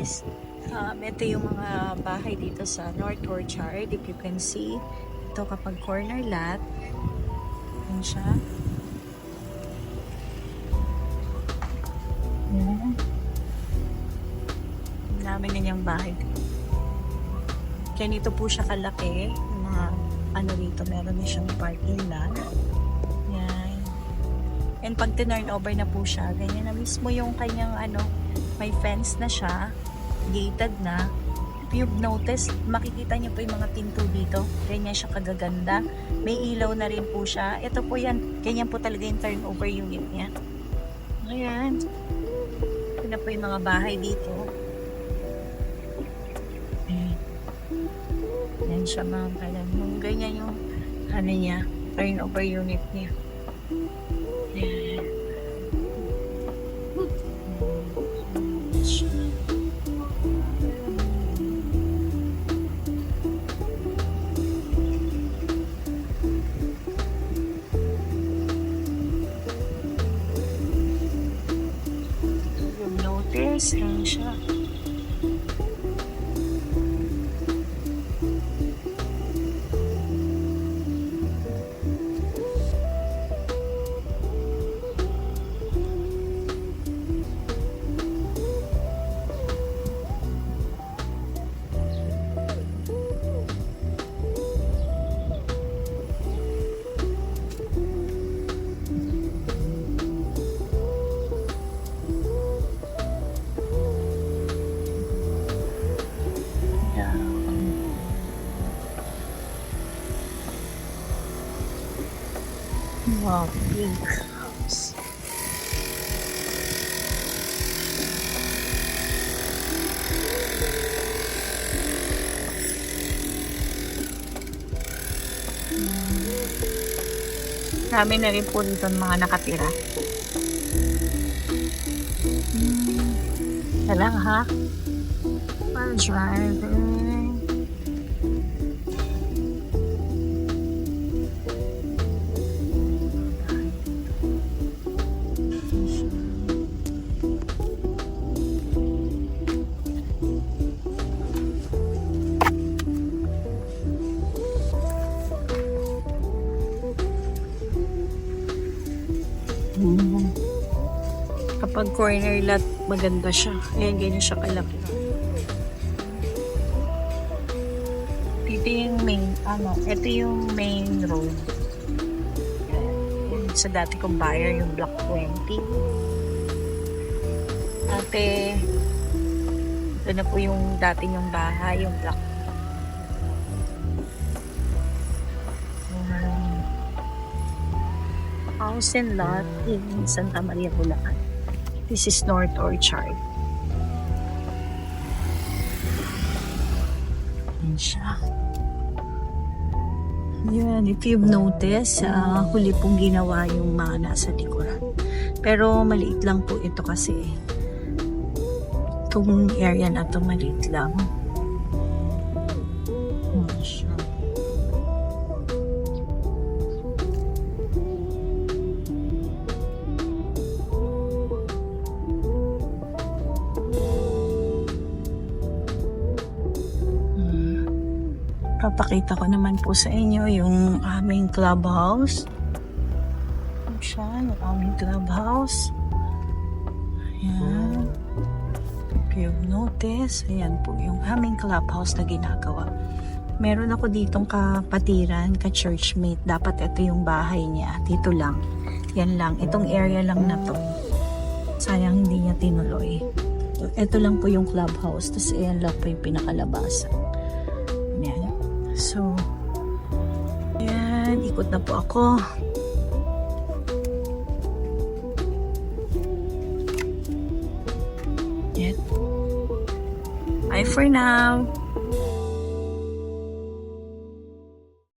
guys. Ito yung mga bahay dito sa North Orchard. If you can see, ito kapag corner lot. Yan siya. Yan. Namin din yung bahay. Ganito po siya kalaki. Yung mga ano dito, meron na siyang parking lot. Yan. And pag tinurn over na po siya, ganyan na mismo yung kanyang ano, may fence na siya. Gated na. If you've noticed, makikita niyo po yung mga pinto dito. Ganyan siya kagaganda. May ilaw na rin po siya. Ito po yan. Ganyan po talaga yung turnover unit niya. Ayan. Ito na po yung mga bahay dito. Ayan. Ayan siya mga kalam. Ganyan yung ano niya, turnover unit niya. Ayan. Notice lang siya. Wow, big house. Dami na rin po dito mga nakatira. Talang ha? While driving. Kapag corner lot, maganda siya. Ayan, ganyan siya kalaki. Dito yung main, ito yung main road. Ayan, sa dati kong buyer, yung Block 20. Ate, ito na po yung dati yung bahay, yung Block. House and lot in Santa Maria, Bulacan. This is North Orchard. Ayan siya. Yan, if you've noticed, huli pong ginawa yung mga nasa likuran. Pero maliit lang po ito kasi. Itong area na ito maliit lang. Ayan siya. Papakita ko naman po sa inyo yung aming clubhouse. Ito siya, yung aming clubhouse. Ayan. If you've noticed, ayan po yung aming clubhouse na ginagawa. Meron ako ditong kapatiran, ka-churchmate. Dapat ito yung bahay niya. Dito lang. Yan lang. Itong area lang na to. Sayang hindi niya tinuloy. Ito lang po yung clubhouse. Tapos ayan lang po yung pinakalabasan. Ayan. So, ayan, ikot na po ako. Ayan. Bye for now.